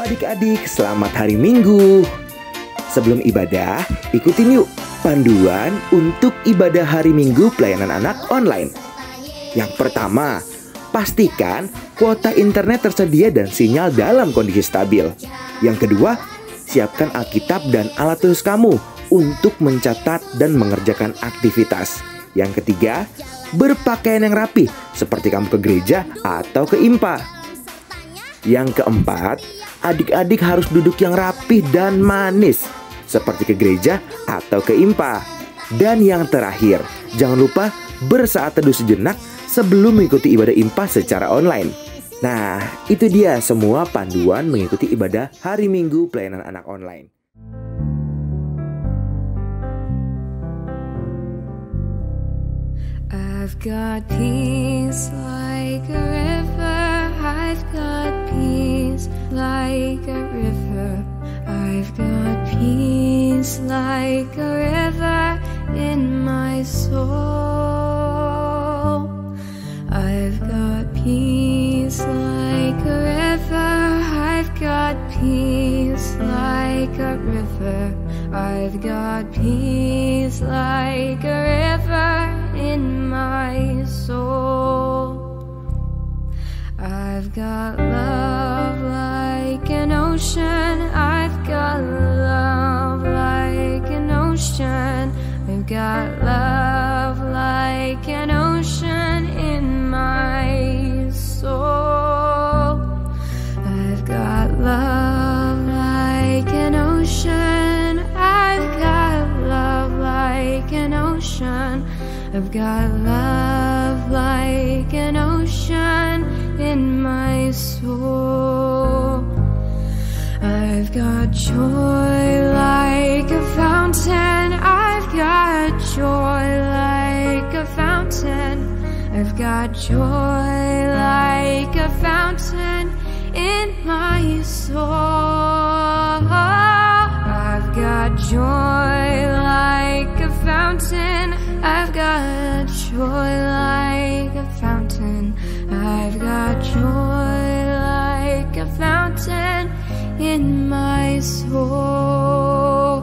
adik-adik, selamat hari Minggu. Sebelum ibadah, ikutin yuk panduan untuk ibadah hari Minggu pelayanan anak online. Yang pertama, pastikan kuota internet tersedia dan sinyal dalam kondisi stabil. Yang kedua, siapkan Alkitab dan alat tulis kamu untuk mencatat dan mengerjakan aktivitas. Yang ketiga, berpakaian yang rapi seperti kamu ke gereja atau ke IMPA. Yang keempat, adik-adik harus duduk yang rapih dan manis seperti ke gereja atau ke IMPA. Dan yang terakhir, jangan lupa bersaat teduh sejenak sebelum mengikuti ibadah IMPA secara online. Nah, itu dia semua panduan mengikuti ibadah hari Minggu pelayanan anak online. I've got peace like a river. I've got peace like a river. I've got peace like a river in my soul. I've got peace like a river. I've got peace like a river. I've got peace like a river in my soul. I've got love like an ocean. I've got love like an ocean. I've got love like an ocean in my soul. I've got love like an ocean. I've got love like an ocean. I've got love like an ocean in my soul. I've got joy like a fountain. I've got joy like a fountain. I've got joy like a fountain in my soul. I've got joy like a fountain. I've got joy like a fountain. I've got joy like a fountain in my soul.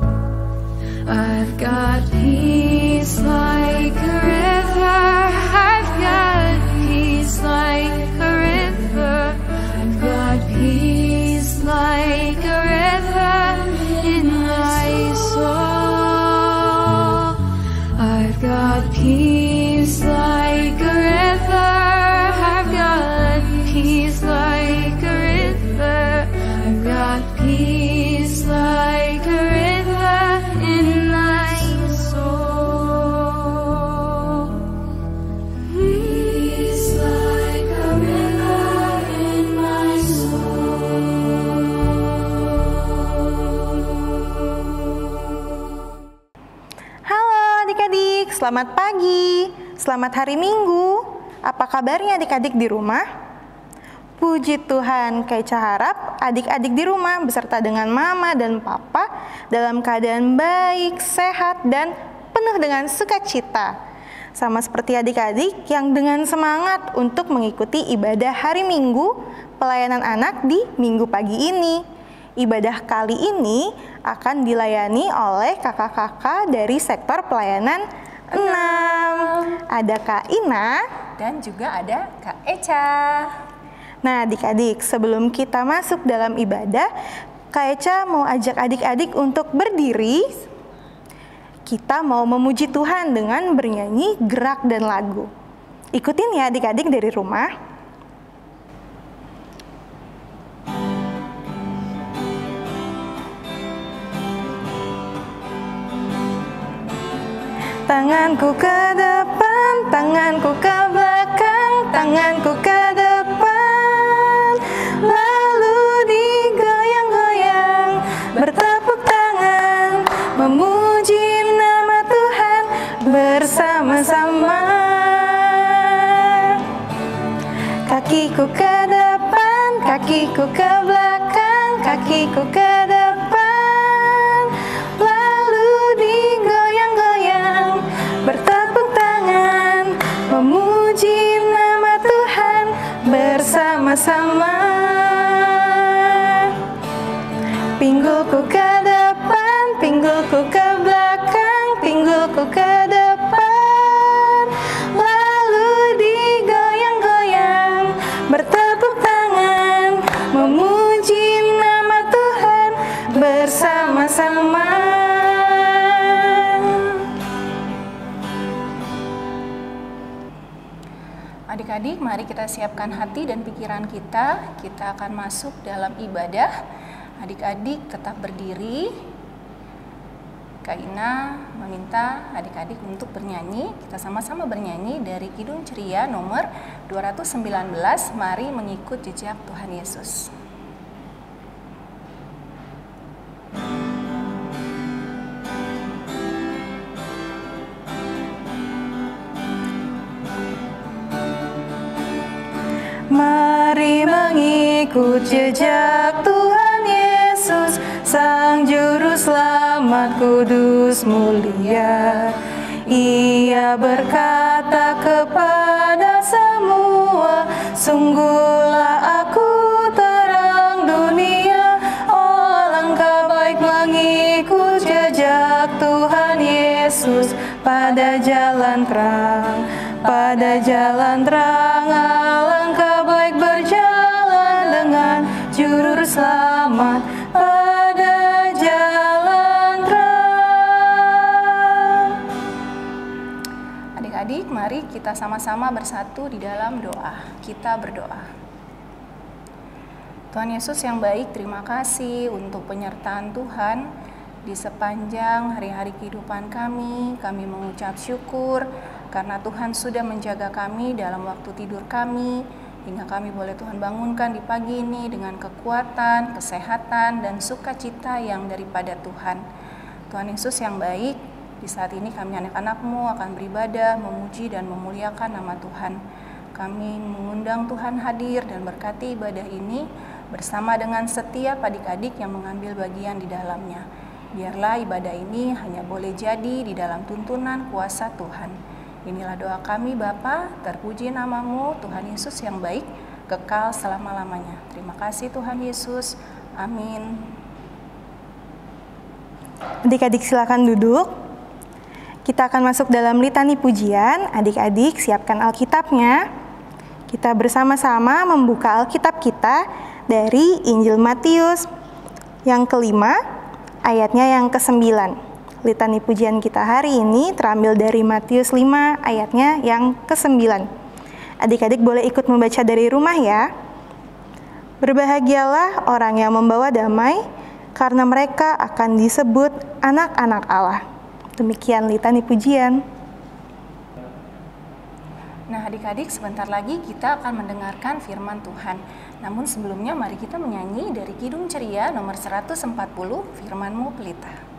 I've got peace like a river. I've got peace like a river. I've got peace like a river in my soul. I've got peace like a river. I've got peace like a river. I've got peace like a river in my soul. Peace like a river in my soul. Halo adik-adik, selamat pagi, selamat hari Minggu. Apa kabarnya adik-adik di rumah? Puji Tuhan, Kaica harap adik-adik di rumah beserta dengan mama dan papa dalam keadaan baik, sehat, dan penuh dengan sukacita. Sama seperti adik-adik yang dengan semangat untuk mengikuti ibadah hari Minggu pelayanan anak di Minggu pagi ini. Ibadah kali ini akan dilayani oleh kakak-kakak dari sektor pelayanan 6. Ada Kak Ina dan juga ada Kak Eca. Nah adik-adik, sebelum kita masuk dalam ibadah, Kak Eca mau ajak adik-adik untuk berdiri. Kita mau memuji Tuhan dengan bernyanyi gerak dan lagu. Ikutin ya adik-adik dari rumah. Tanganku ke depan, tanganku ke belakang, tanganku ke depan, lalu digoyang-goyang, bertepuk tangan, memuji nama Tuhan bersama-sama. Kakiku ke depan, kakiku ke belakang, kakiku ke depan, lalu digoyang-goyang, bertepuk tangan, memuji nama Tuhan bersama-sama. Pinggulku ke depan, pinggulku ke belakang, pinggulku ke depan. Lalu digoyang-goyang, bertepuk tangan, memuji nama Tuhan bersama-sama. Adik-adik, mari kita siapkan hati dan pikiran kita. Kita akan masuk dalam ibadah. Adik-adik tetap berdiri. Kak Ina meminta adik-adik untuk bernyanyi. Kita sama-sama bernyanyi dari Kidung Ceria nomor 219. Mari mengikut jejak Tuhan Yesus. Mari mengikut jejak Tuhan Yesus, Sang Juru Selamat kudus mulia. Ia berkata kepada semua, sungguhlah aku terang dunia. Oh, alangkah baik mengikut jejak Tuhan Yesus pada jalan terang, pada jalan terang. Alangkah baik berjalan dengan Juru Selamat pada jalan terang. Adik-adik, mari kita sama-sama bersatu di dalam doa. Kita berdoa. Tuhan Yesus yang baik, terima kasih untuk penyertaan Tuhan di sepanjang hari-hari kehidupan kami. Kami mengucap syukur karena Tuhan sudah menjaga kami dalam waktu tidur kami, hingga kami boleh Tuhan bangunkan di pagi ini dengan kekuatan, kesehatan, dan sukacita yang daripada Tuhan. Tuhan Yesus yang baik, di saat ini kami anak-anak-Mu akan beribadah, memuji dan memuliakan nama Tuhan. Kami mengundang Tuhan hadir dan berkati ibadah ini bersama dengan setiap adik-adik yang mengambil bagian di dalamnya. Biarlah ibadah ini hanya boleh jadi di dalam tuntunan kuasa Tuhan. Inilah doa kami Bapa, terpuji nama-Mu Tuhan Yesus yang baik, kekal selama-lamanya. Terima kasih Tuhan Yesus. Amin. Adik-adik silakan duduk. Kita akan masuk dalam litani pujian. Adik-adik siapkan Alkitabnya. Kita bersama-sama membuka Alkitab kita dari Injil Matius yang kelima, ayatnya yang ke-9. Litani pujian kita hari ini terambil dari Matius 5 ayatnya yang ke-9. Adik-adik boleh ikut membaca dari rumah ya. Berbahagialah orang yang membawa damai, karena mereka akan disebut anak-anak Allah. Demikian litani pujian. Nah adik-adik, sebentar lagi kita akan mendengarkan firman Tuhan. Namun sebelumnya mari kita menyanyi dari Kidung Ceria nomor 140, Firman-Mu Pelita.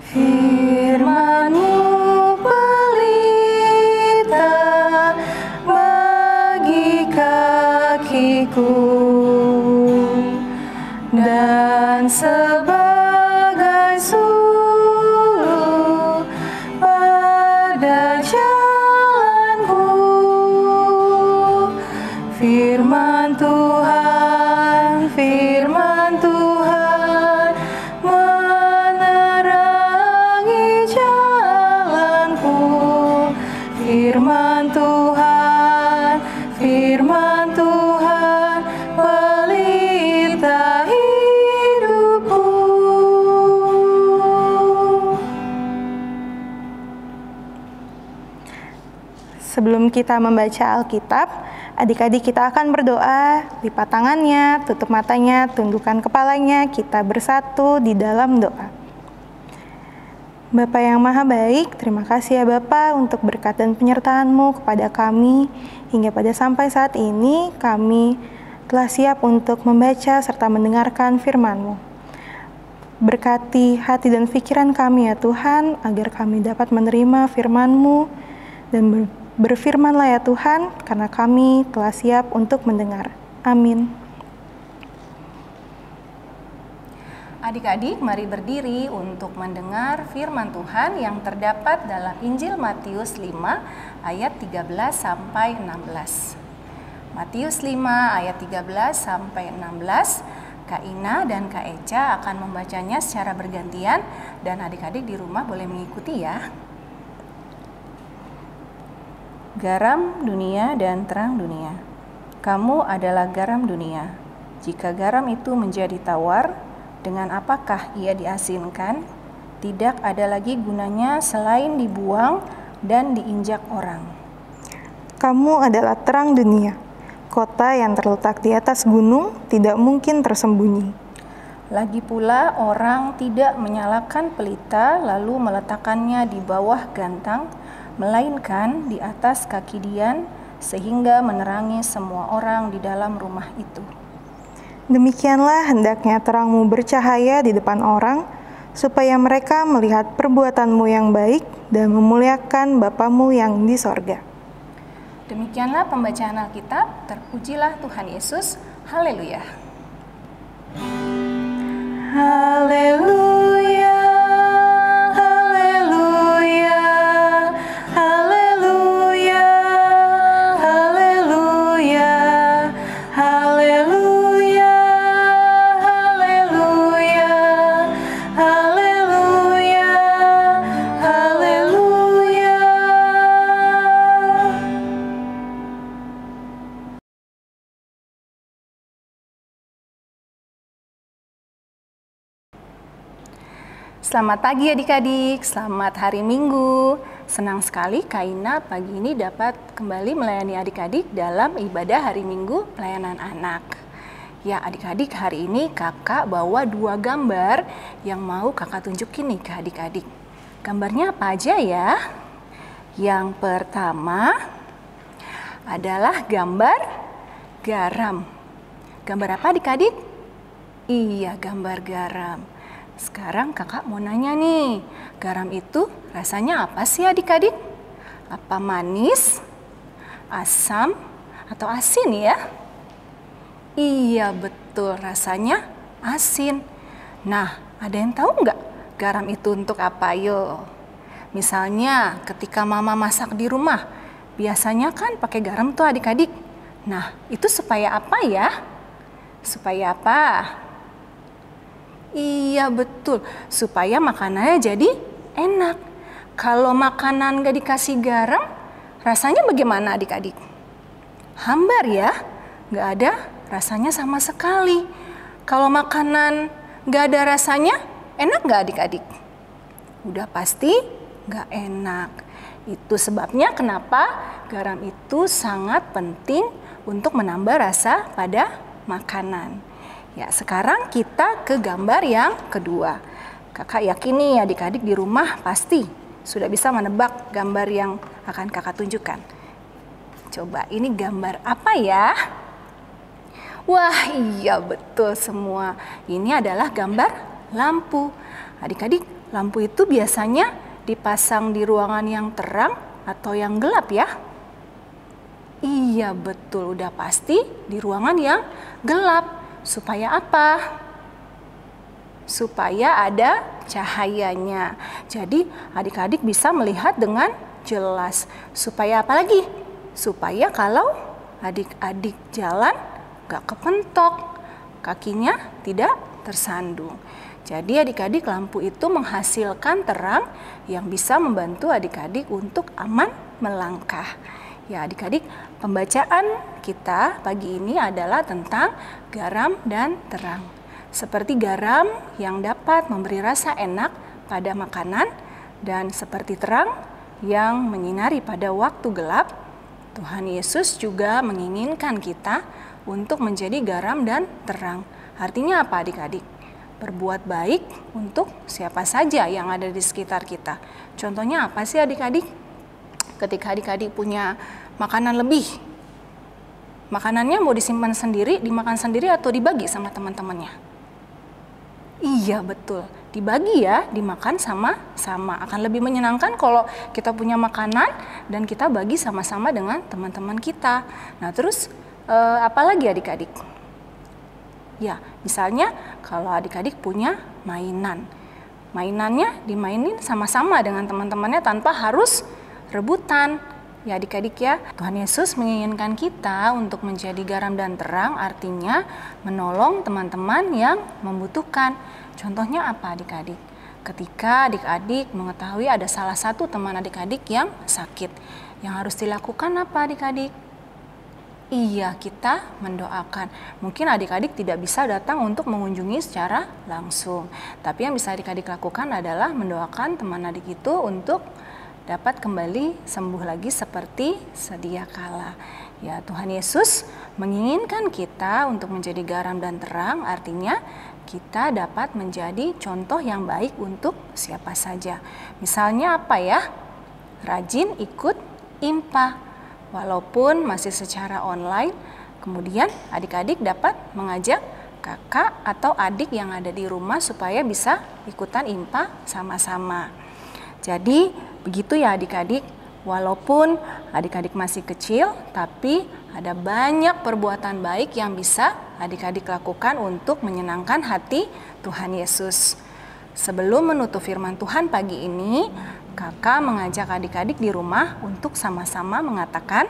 Firman-Mu pelita bagi kakiku dan sebagai suluh pada jalanku. Firman Tuhan, firman Tuhan menerangi jalanku. Firman Tuhan, firman Tuhan pelita hidupku. Sebelum kita membaca Alkitab, adik-adik kita akan berdoa, lipat tangannya, tutup matanya, tundukkan kepalanya, kita bersatu di dalam doa. Bapa yang Maha Baik, terima kasih ya Bapa untuk berkat dan penyertaan-Mu kepada kami, hingga pada sampai saat ini kami telah siap untuk membaca serta mendengarkan firman-Mu. Berkati hati dan pikiran kami ya Tuhan, agar kami dapat menerima firman-Mu dan berfirmanlah ya Tuhan, karena kami telah siap untuk mendengar. Amin. Adik-adik, mari berdiri untuk mendengar firman Tuhan yang terdapat dalam Injil Matius 5 ayat 13 sampai 16. Matius 5 ayat 13 sampai 16. Kak Ina dan Kak Eca akan membacanya secara bergantian dan adik-adik di rumah boleh mengikuti ya. Garam dunia dan terang dunia. Kamu adalah garam dunia. Jika garam itu menjadi tawar, dengan apakah ia diasinkan? Tidak ada lagi gunanya selain dibuang dan diinjak orang. Kamu adalah terang dunia. Kota yang terletak di atas gunung tidak mungkin tersembunyi. Lagi pula orang tidak menyalakan pelita lalu meletakkannya di bawah gantang, melainkan di atas kaki dian sehingga menerangi semua orang di dalam rumah itu. Demikianlah hendaknya terangmu bercahaya di depan orang, supaya mereka melihat perbuatanmu yang baik dan memuliakan Bapamu yang di sorga. Demikianlah pembacaan Alkitab, terpujilah Tuhan Yesus, haleluya. Haleluya, haleluya, haleluya, haleluya, haleluya, haleluya, haleluya, haleluya. Selamat pagi adik-adik, selamat hari Minggu. Senang sekali Kak Ina pagi ini dapat kembali melayani adik-adik dalam ibadah hari Minggu pelayanan anak. Ya adik-adik, hari ini kakak bawa 2 gambar yang mau kakak tunjukin nih ke adik-adik. Gambarnya apa aja ya? Yang pertama adalah gambar garam. Gambar apa adik-adik? Iya, gambar garam. Sekarang kakak mau nanya nih, garam itu rasanya apa sih adik-adik? Apa manis, asam, atau asin ya? Iya betul, rasanya asin. Nah, ada yang tahu nggak garam itu untuk apa? Yo, misalnya ketika mama masak di rumah, biasanya kan pakai garam tuh adik-adik. Nah, itu supaya apa ya? Supaya apa? Iya betul, supaya makanannya jadi enak. Kalau makanan gak dikasih garam, rasanya bagaimana adik-adik? Hambar ya, gak ada rasanya sama sekali. Kalau makanan gak ada rasanya, enak gak adik-adik? Udah pasti gak enak. Itu sebabnya kenapa garam itu sangat penting untuk menambah rasa pada makanan. Ya, sekarang kita ke gambar yang kedua. Kakak yakin nih adik-adik di rumah pasti sudah bisa menebak gambar yang akan kakak tunjukkan. Coba ini gambar apa ya? Wah, iya betul semua. Ini adalah gambar lampu. Adik-adik, lampu itu biasanya dipasang di ruangan yang terang atau yang gelap ya? Iya betul, udah pasti di ruangan yang gelap. Supaya apa? Supaya ada cahayanya. Jadi adik-adik bisa melihat dengan jelas. Supaya apa lagi? Supaya kalau adik-adik jalan gak kepentok, kakinya tidak tersandung. Jadi adik-adik, lampu itu menghasilkan terang yang bisa membantu adik-adik untuk aman melangkah. Ya adik-adik, pembacaan kita pagi ini adalah tentang garam dan terang. Seperti garam yang dapat memberi rasa enak pada makanan dan seperti terang yang menyinari pada waktu gelap, Tuhan Yesus juga menginginkan kita untuk menjadi garam dan terang. Artinya apa adik-adik? Berbuat baik untuk siapa saja yang ada di sekitar kita. Contohnya apa sih adik-adik? Ketika adik-adik punya makanan lebih, makanannya mau disimpan sendiri, dimakan sendiri atau dibagi sama teman-temannya? Iya betul, dibagi ya, dimakan sama-sama. Akan lebih menyenangkan kalau kita punya makanan dan kita bagi sama-sama dengan teman-teman kita. Nah terus apa lagi adik-adik? Ya, misalnya kalau adik-adik punya mainannya dimainin sama-sama dengan teman-temannya tanpa harus rebutan. Ya adik-adik ya, Tuhan Yesus menginginkan kita untuk menjadi garam dan terang, artinya menolong teman-teman yang membutuhkan. Contohnya apa adik-adik? Ketika adik-adik mengetahui ada salah satu teman adik-adik yang sakit, yang harus dilakukan apa adik-adik? Iya, kita mendoakan. Mungkin adik-adik tidak bisa datang untuk mengunjungi secara langsung, tapi yang bisa adik-adik lakukan adalah mendoakan teman adik itu untuk dapat kembali sembuh lagi seperti sedia kala. Ya, Tuhan Yesus menginginkan kita untuk menjadi garam dan terang, artinya kita dapat menjadi contoh yang baik untuk siapa saja. Misalnya apa ya? Rajin ikut IMPA, walaupun masih secara online, kemudian adik-adik dapat mengajak kakak atau adik yang ada di rumah supaya bisa ikutan IMPA sama-sama. Jadi begitu ya adik-adik, walaupun adik-adik masih kecil, tapi ada banyak perbuatan baik yang bisa adik-adik lakukan untuk menyenangkan hati Tuhan Yesus. Sebelum menutup firman Tuhan pagi ini, kakak mengajak adik-adik di rumah untuk sama-sama mengatakan,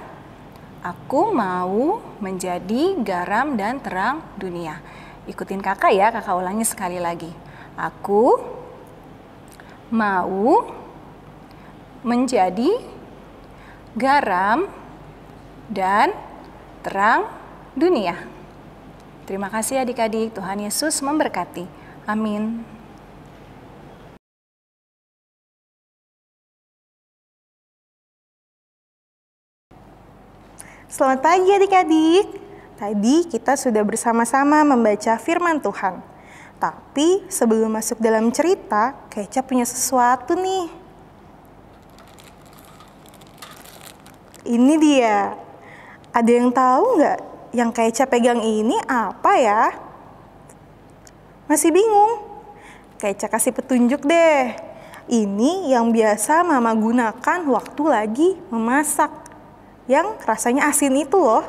aku mau menjadi garam dan terang dunia. Ikutin kakak ya, kakak ulangi sekali lagi. Aku mau menjadi garam dan terang dunia. Terima kasih adik-adik, Tuhan Yesus memberkati. Amin. Selamat pagi adik-adik. Tadi kita sudah bersama-sama membaca firman Tuhan. Tapi sebelum masuk dalam cerita, Keca punya sesuatu nih. Ini dia. Ada yang tahu nggak yang Keca pegang ini apa ya? Masih bingung? Keca kasih petunjuk deh. Ini yang biasa Mama gunakan waktu lagi memasak. Yang rasanya asin itu loh.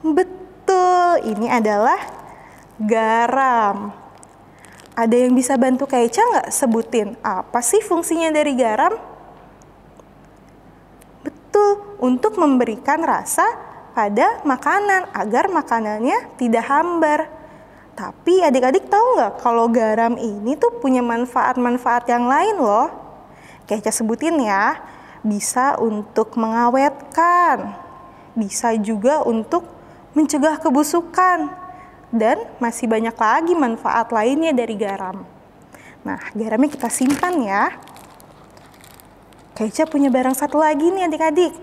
Betul, ini adalah garam. Ada yang bisa bantu Keca nggak sebutin apa sih fungsinya dari garam? Betul, untuk memberikan rasa pada makanan agar makanannya tidak hambar. Tapi adik-adik tahu nggak kalau garam ini tuh punya manfaat-manfaat yang lain loh. Keca sebutin ya, bisa untuk mengawetkan, bisa juga untuk mencegah kebusukan, dan masih banyak lagi manfaat lainnya dari garam. Nah, garamnya kita simpan ya. Keca punya barang satu lagi nih adik-adik.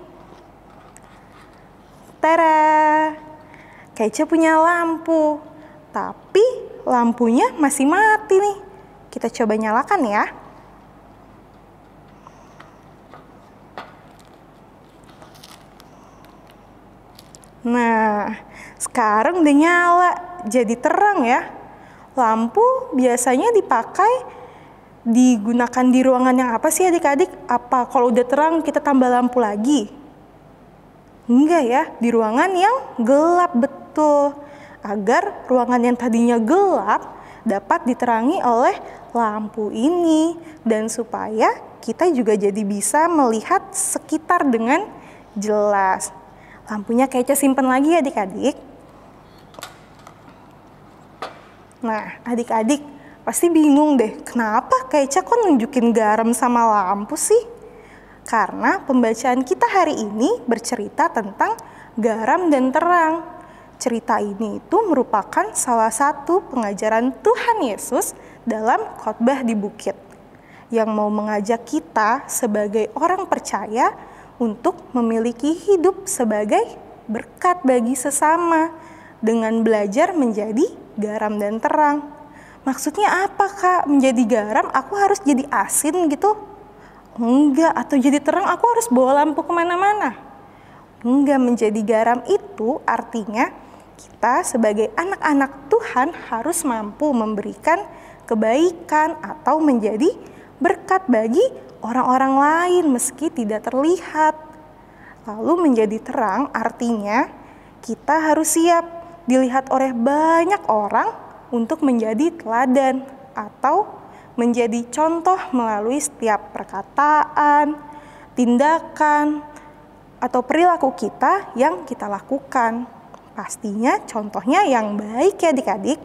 Tada! Keca punya lampu, tapi lampunya masih mati nih. Kita coba nyalakan ya. Nah, sekarang udah nyala, jadi terang ya. Lampu biasanya digunakan di ruangan yang apa sih adik-adik? Apa kalau udah terang kita tambah lampu lagi? Enggak ya, di ruangan yang gelap, betul. Agar ruangan yang tadinya gelap dapat diterangi oleh lampu ini. Dan supaya kita juga jadi bisa melihat sekitar dengan jelas. Lampunya Keca simpen lagi adik-adik. Nah, adik-adik pasti bingung deh, kenapa Keca kok nunjukin garam sama lampu sih? Karena pembacaan kita hari ini bercerita tentang garam dan terang. Cerita ini itu merupakan salah satu pengajaran Tuhan Yesus dalam khotbah di bukit, yang mau mengajak kita sebagai orang percaya untuk memiliki hidup sebagai berkat bagi sesama dengan belajar menjadi garam dan terang. Maksudnya apa Kak? Menjadi garam aku harus jadi asin gitu? Enggak, atau jadi terang aku harus bawa lampu kemana-mana? Enggak, menjadi garam itu artinya kita sebagai anak-anak Tuhan harus mampu memberikan kebaikan atau menjadi berkat bagi orang-orang lain meski tidak terlihat. Lalu menjadi terang artinya kita harus siap dilihat oleh banyak orang untuk menjadi teladan atau menjadi contoh melalui setiap perkataan, tindakan, atau perilaku kita yang kita lakukan. Pastinya contohnya yang baik ya adik-adik.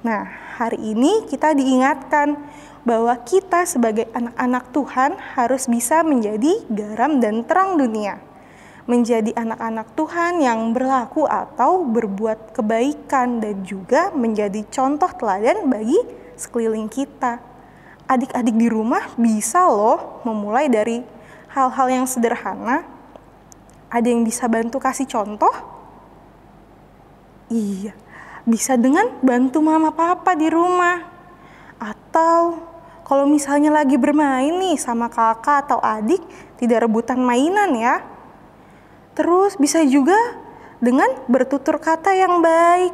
Nah, hari ini kita diingatkan bahwa kita sebagai anak-anak Tuhan harus bisa menjadi garam dan terang dunia. Menjadi anak-anak Tuhan yang berlaku atau berbuat kebaikan dan juga menjadi contoh teladan bagi sekeliling kita. Adik-adik di rumah bisa loh memulai dari hal-hal yang sederhana. Ada yang bisa bantu kasih contoh? Iya, bisa dengan bantu mama papa di rumah. Atau kalau misalnya lagi bermain nih sama kakak atau adik, tidak rebutan mainan ya. Terus bisa juga dengan bertutur kata yang baik.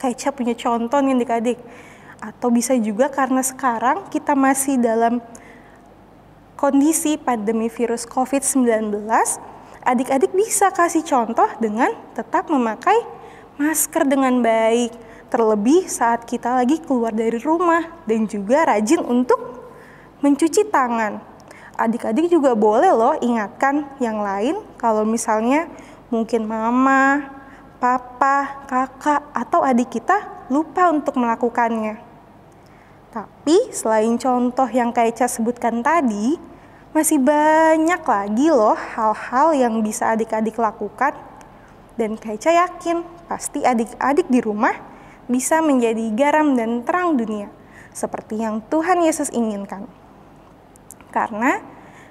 Kaica punya contoh nih adik-adik. Atau bisa juga karena sekarang kita masih dalam kondisi pandemi virus COVID-19, adik-adik bisa kasih contoh dengan tetap memakai masker dengan baik. Terlebih saat kita lagi keluar dari rumah dan juga rajin untuk mencuci tangan. Adik-adik juga boleh loh ingatkan yang lain kalau misalnya mungkin mama, papa, kakak, atau adik kita lupa untuk melakukannya. Tapi selain contoh yang Kaica sebutkan tadi, masih banyak lagi loh hal-hal yang bisa adik-adik lakukan. Dan Kaica yakin pasti adik-adik di rumah bisa menjadi garam dan terang dunia seperti yang Tuhan Yesus inginkan. Karena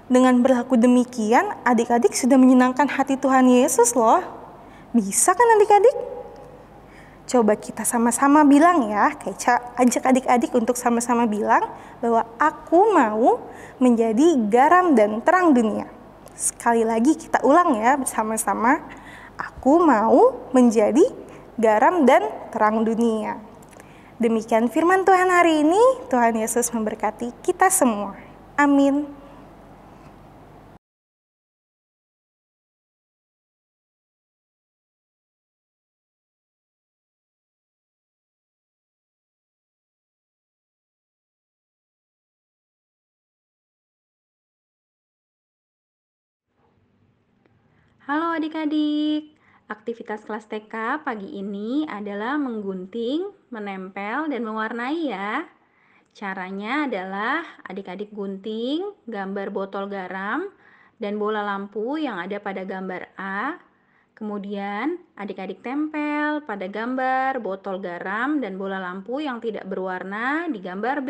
dengan berlaku demikian, adik-adik sudah menyenangkan hati Tuhan Yesus loh. Bisa kan adik-adik? Coba kita sama-sama bilang ya, Kaica ajak adik-adik untuk sama-sama bilang bahwa aku mau menjadi garam dan terang dunia. Sekali lagi kita ulang ya bersama-sama. Aku mau menjadi garam dan terang dunia. Demikian firman Tuhan hari ini. Tuhan Yesus memberkati kita semua. Amin. Halo adik-adik, aktivitas kelas TK pagi ini adalah menggunting, menempel, dan mewarnai ya. Caranya adalah adik-adik gunting gambar botol garam dan bola lampu yang ada pada gambar A. Kemudian adik-adik tempel pada gambar botol garam dan bola lampu yang tidak berwarna di gambar B.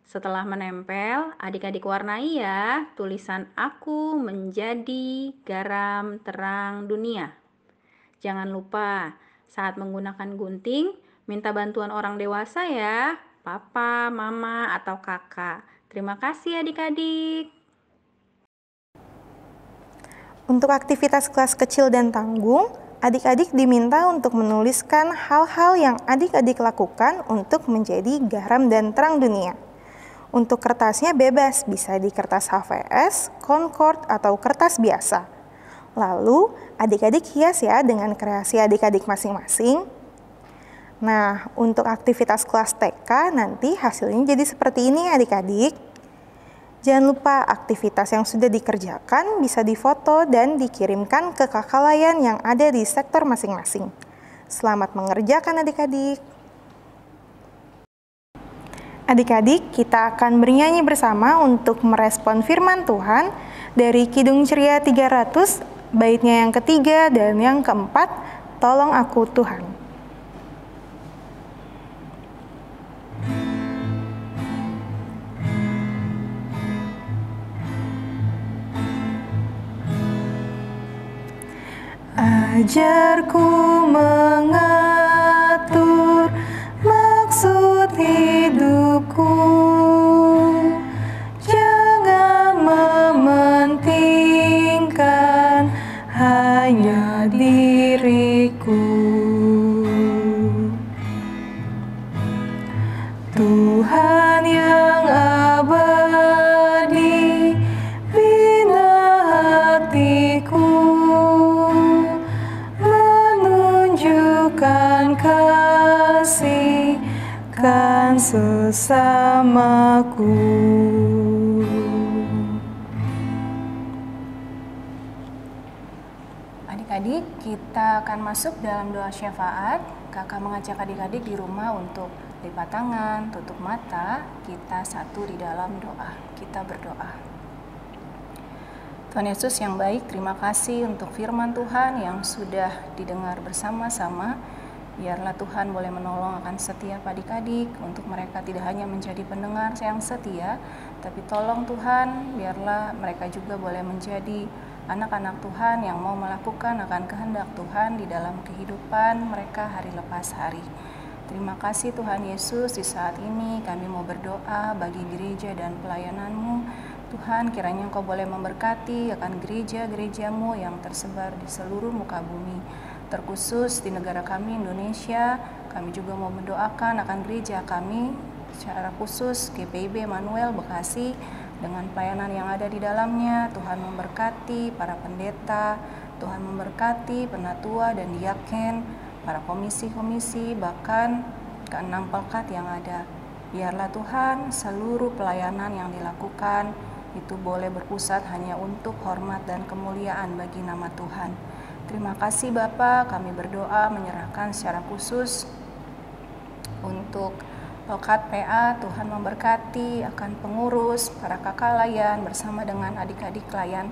Setelah menempel, adik-adik warnai ya tulisan aku menjadi garam terang dunia. Jangan lupa saat menggunakan gunting, minta bantuan orang dewasa ya, papa, mama, atau kakak. Terima kasih adik-adik. Untuk aktivitas kelas kecil dan tanggung, adik-adik diminta untuk menuliskan hal-hal yang adik-adik lakukan untuk menjadi garam dan terang dunia. Untuk kertasnya bebas, bisa di kertas HVS, Concord, atau kertas biasa. Lalu, adik-adik hias ya dengan kreasi adik-adik masing-masing. Nah, untuk aktivitas kelas TK nanti hasilnya jadi seperti ini adik-adik. Jangan lupa aktivitas yang sudah dikerjakan bisa difoto dan dikirimkan ke kakak layan yang ada di sektor masing-masing. Selamat mengerjakan adik-adik. Adik-adik, kita akan bernyanyi bersama untuk merespon firman Tuhan dari Kidung Ceria 300, baitnya yang ketiga dan yang keempat, Tolong Aku Tuhan. Ajarku mengatur maksud hidupku, jangan mementingkan hanya diriku. Tuhan yang abadi bina hatiku, maafkan sesamaku. Adik-adik, kita akan masuk dalam doa syafaat. Kakak mengajak adik-adik di rumah untuk lipat tangan, tutup mata, kita satu di dalam doa. Kita berdoa. Tuhan Yesus yang baik, terima kasih untuk firman Tuhan yang sudah didengar bersama-sama. Biarlah Tuhan boleh menolong akan setiap adik-adik untuk mereka tidak hanya menjadi pendengar yang setia, tapi tolong Tuhan, biarlah mereka juga boleh menjadi anak-anak Tuhan yang mau melakukan akan kehendak Tuhan di dalam kehidupan mereka hari lepas hari. Terima kasih Tuhan Yesus, di saat ini kami mau berdoa bagi gereja dan pelayanan-Mu. Tuhan, kiranya Engkau boleh memberkati akan gereja-gereja-Mu yang tersebar di seluruh muka bumi. Terkhusus di negara kami Indonesia, kami juga mau mendoakan akan gereja kami, secara khusus GPIB Emmanuel Bekasi, dengan pelayanan yang ada di dalamnya. Tuhan memberkati para pendeta, Tuhan memberkati penatua dan diaken, para komisi-komisi, bahkan ke-6 pelkat yang ada. Biarlah Tuhan seluruh pelayanan yang dilakukan itu boleh berpusat hanya untuk hormat dan kemuliaan bagi nama Tuhan. Terima kasih Bapa, kami berdoa menyerahkan secara khusus untuk Pelkat PA. Tuhan memberkati akan pengurus, para kakak layan bersama dengan adik-adik layan.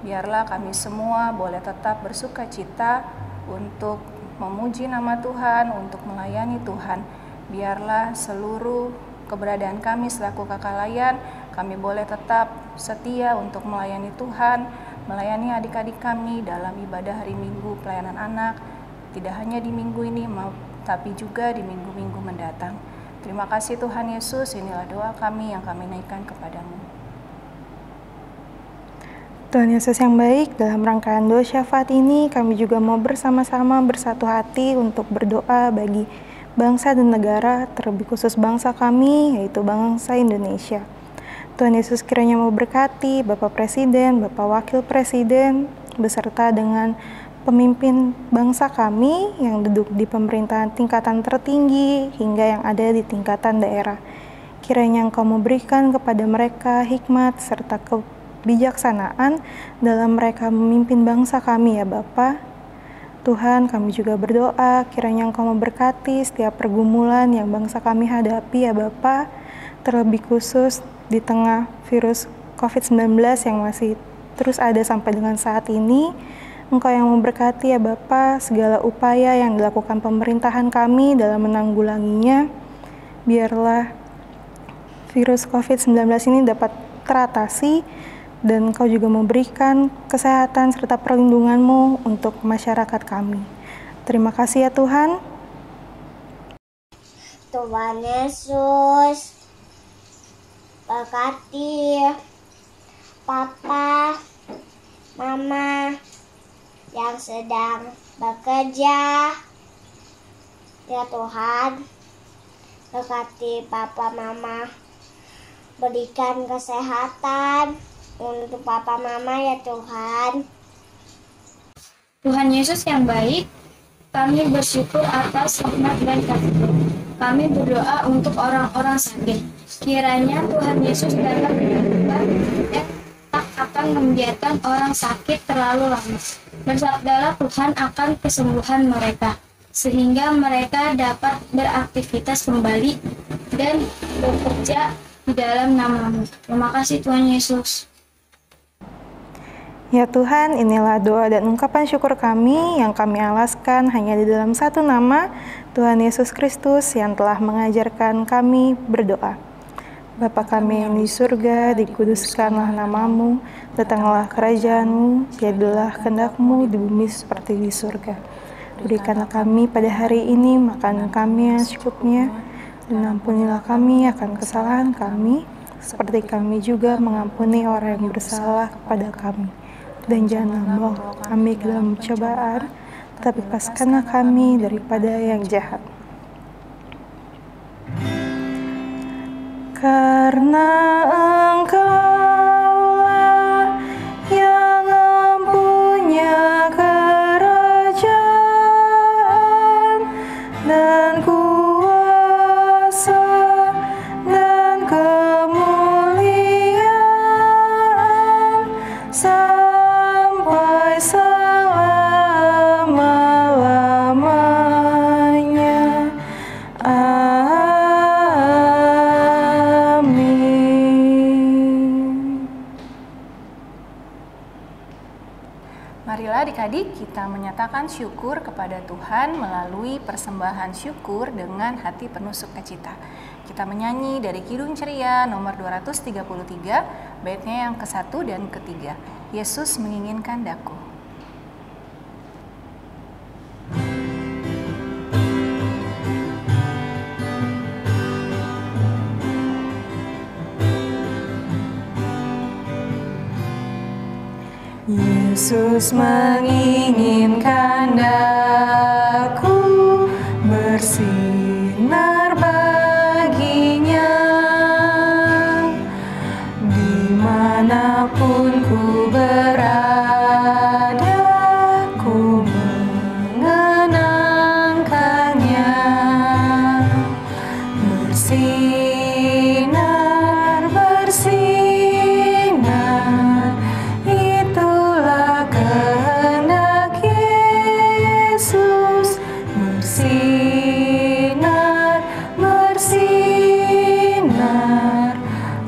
Biarlah kami semua boleh tetap bersuka cita untuk memuji nama Tuhan, untuk melayani Tuhan. Biarlah seluruh keberadaan kami selaku kakak layan, kami boleh tetap setia untuk melayani Tuhan, melayani adik-adik kami dalam ibadah hari Minggu pelayanan anak, tidak hanya di minggu ini, tapi juga di minggu-minggu mendatang. Terima kasih Tuhan Yesus, inilah doa kami yang kami naikkan kepadamu. Tuhan Yesus yang baik, dalam rangkaian doa syafaat ini kami juga mau bersama-sama bersatu hati untuk berdoa bagi bangsa dan negara, terlebih khusus bangsa kami, yaitu bangsa Indonesia. Tuhan Yesus kiranya mau berkati Bapak Presiden, Bapak Wakil Presiden, beserta dengan pemimpin bangsa kami yang duduk di pemerintahan tingkatan tertinggi hingga yang ada di tingkatan daerah. Kiranya Engkau memberikan kepada mereka hikmat serta kebijaksanaan dalam mereka memimpin bangsa kami ya Bapa. Tuhan, kami juga berdoa kiranya Engkau memberkati setiap pergumulan yang bangsa kami hadapi ya Bapa, terlebih khusus di tengah virus COVID-19 yang masih terus ada sampai dengan saat ini. Engkau yang memberkati ya Bapa segala upaya yang dilakukan pemerintahan kami dalam menanggulanginya. Biarlah virus COVID-19 ini dapat teratasi dan Engkau juga memberikan kesehatan serta perlindungan-Mu untuk masyarakat kami. Terima kasih ya Tuhan. Tuhan Yesus berkati Papa, Mama yang sedang bekerja. Ya Tuhan, berkati Papa Mama, berikan kesehatan untuk Papa Mama ya Tuhan. Tuhan Yesus yang baik, kami bersyukur atas rahmat dan kasih. Kami berdoa untuk orang-orang sakit. Kiranya Tuhan Yesus dapat menyembuhkan dan tak akan membiarkan orang sakit terlalu lama. Bersabdalah Tuhan akan kesembuhan mereka, sehingga mereka dapat beraktivitas kembali dan bekerja di dalam nama-Mu. Terima kasih Tuhan Yesus. Ya Tuhan, inilah doa dan ungkapan syukur kami yang kami alaskan hanya di dalam satu nama, Tuhan Yesus Kristus yang telah mengajarkan kami berdoa. Bapa kami yang di surga, dikuduskanlah nama-Mu, datanglah kerajaan-Mu, jadilah kehendak-Mu di bumi seperti di surga. Berikanlah kami pada hari ini makanan kami yang secukupnya, dan ampunilah kami akan kesalahan kami, seperti kami juga mengampuni orang yang bersalah kepada kami. Dan jangan membawa kami ke dalam cobaan, tetapi lepaskanlah kami daripada yang jahat. Karena Engkaulah yang mempunyai kerajaan dan kuasa kita menyatakan syukur kepada Tuhan melalui persembahan syukur dengan hati penuh sukacita. Kita menyanyi dari Kidung Ceria nomor 233, baitnya yang ke-1 dan ke-3. Yesus menginginkan daku. Yesus menginginkan daku bersinar baginya, dimanapun ku berada, ku mengenangkannya. Bersinar, bersinar, itulah kehendak Yesus. Bersinar, bersinar,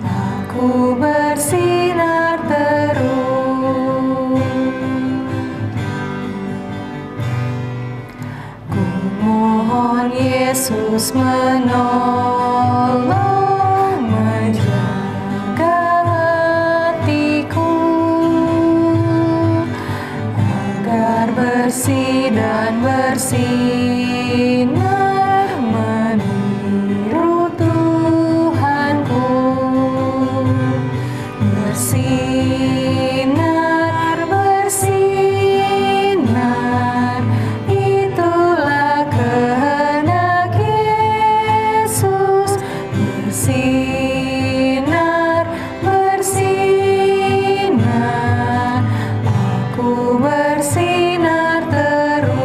aku bersinar terus. Ku mohon Yesus menolong, menjaga hatiku agar bersih dan bersinar meniru Tuhanku. Bersinar, bersinar, itulah kehendak Yesus. Bersinar, bersinar, aku bersinar terus.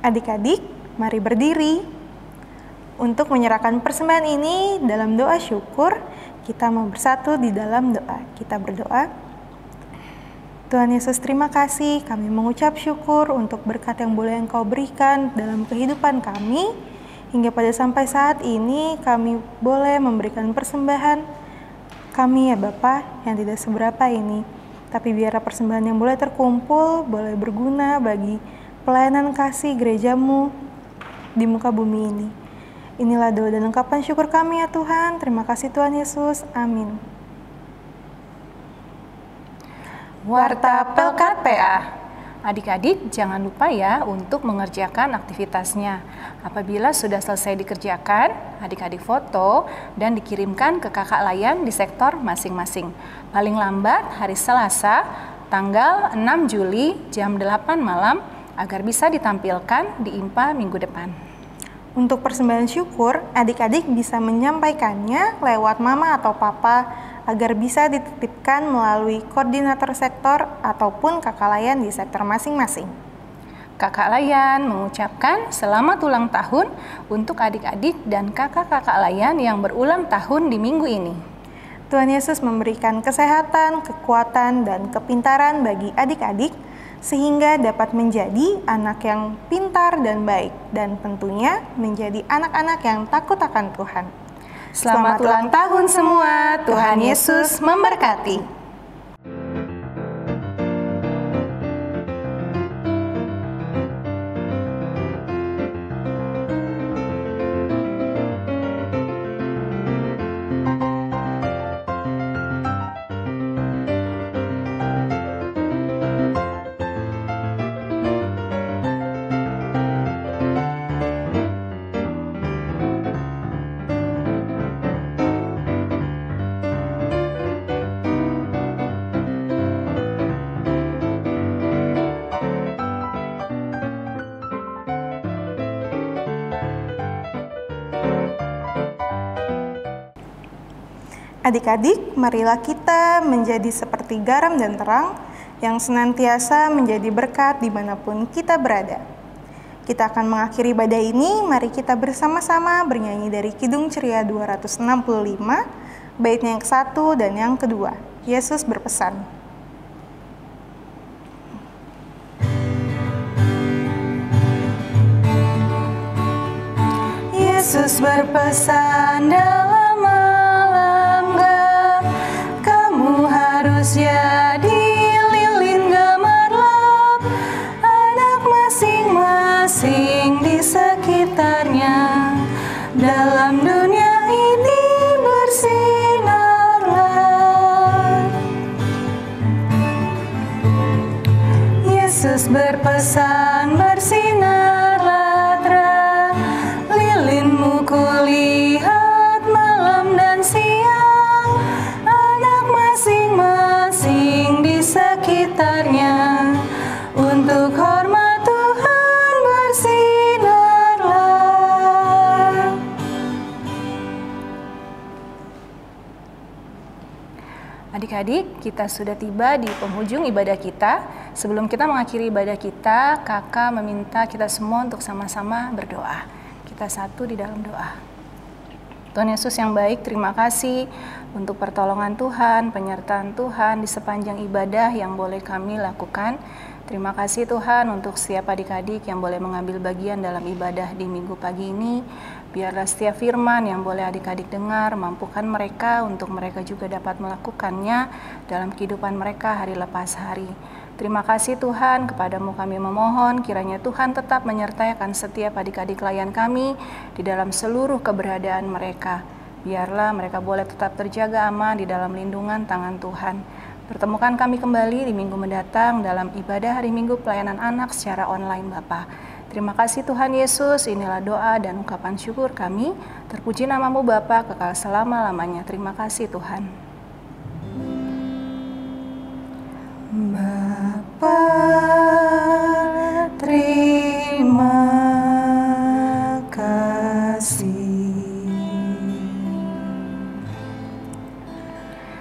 Adik-adik, mari berdiri. Untuk menyerahkan persembahan ini dalam doa syukur, kita mau bersatu di dalam doa. Kita berdoa. Tuhan Yesus, terima kasih. Kami mengucap syukur untuk berkat yang boleh Engkau berikan dalam kehidupan kami. Hingga pada sampai saat ini kami boleh memberikan persembahan kami ya Bapa yang tidak seberapa ini. Tapi biarlah persembahan yang boleh terkumpul boleh berguna bagi pelayanan kasih gerejamu di muka bumi ini. Inilah doa dan ungkapan syukur kami ya Tuhan. Terima kasih Tuhan Yesus. Amin. Warta Pelkat PA. Adik-adik jangan lupa ya untuk mengerjakan aktivitasnya. Apabila sudah selesai dikerjakan, adik-adik foto dan dikirimkan ke kakak layan di sektor masing-masing. Paling lambat hari Selasa, tanggal 6 Juli jam 8 malam agar bisa ditampilkan di IMPA minggu depan. Untuk persembahan syukur, adik-adik bisa menyampaikannya lewat mama atau papa agar bisa dititipkan melalui koordinator sektor ataupun kakak layan di sektor masing-masing. Kakak layan mengucapkan selamat ulang tahun untuk adik-adik dan kakak-kakak layan yang berulang tahun di minggu ini. Tuhan Yesus memberikan kesehatan, kekuatan, dan kepintaran bagi adik-adik sehingga dapat menjadi anak yang pintar dan baik, dan tentunya menjadi anak-anak yang takut akan Tuhan. Selamat ulang tahun semua, Tuhan Yesus memberkati. Adik-adik, marilah kita menjadi seperti garam dan terang yang senantiasa menjadi berkat dimanapun kita berada. Kita akan mengakhiri ibadah ini, mari kita bersama-sama bernyanyi dari Kidung Ceria 265, baitnya yang ke-1 dan yang kedua. Yesus berpesan. Yesus berpesan dalam malam gelap, Yesus berpesan, bersinarlah terang, lilinmu kulihat malam dan siang, anak masing-masing di sekitarnya, untuk hormat Tuhan bersinarlah. Adik-adik, kita sudah tiba di penghujung ibadah kita. Sebelum kita mengakhiri ibadah kita, kakak meminta kita semua untuk sama-sama berdoa. Kita satu di dalam doa. Tuhan Yesus yang baik, terima kasih untuk pertolongan Tuhan, penyertaan Tuhan di sepanjang ibadah yang boleh kami lakukan. Terima kasih Tuhan untuk setiap adik-adik yang boleh mengambil bagian dalam ibadah di minggu pagi ini. Biarlah setiap firman yang boleh adik-adik dengar, mampukan mereka untuk mereka juga dapat melakukannya dalam kehidupan mereka hari lepas hari. Terima kasih Tuhan, kepadamu kami memohon, kiranya Tuhan tetap menyertakan setiap adik-adik klien kami di dalam seluruh keberadaan mereka. Biarlah mereka boleh tetap terjaga aman di dalam lindungan tangan Tuhan. Pertemukan kami kembali di minggu mendatang dalam ibadah hari Minggu pelayanan anak secara online Bapa. Terima kasih Tuhan Yesus, inilah doa dan ungkapan syukur kami. Terpuji namamu Bapa kekal selama-lamanya. Terima kasih Tuhan. Bapa, terima kasih.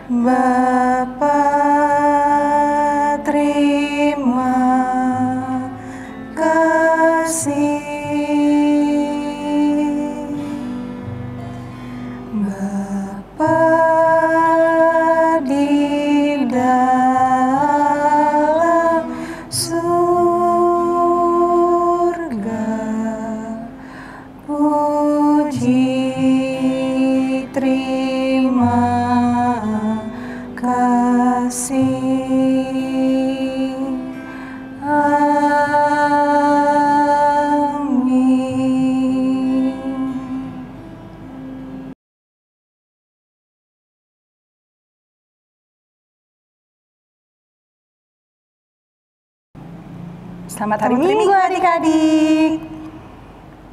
Bapa, terima kasih. Bapa di dalam surga, puji terima kasih. Amin. Selamat hari Selamat Minggu Minggu adik-adik.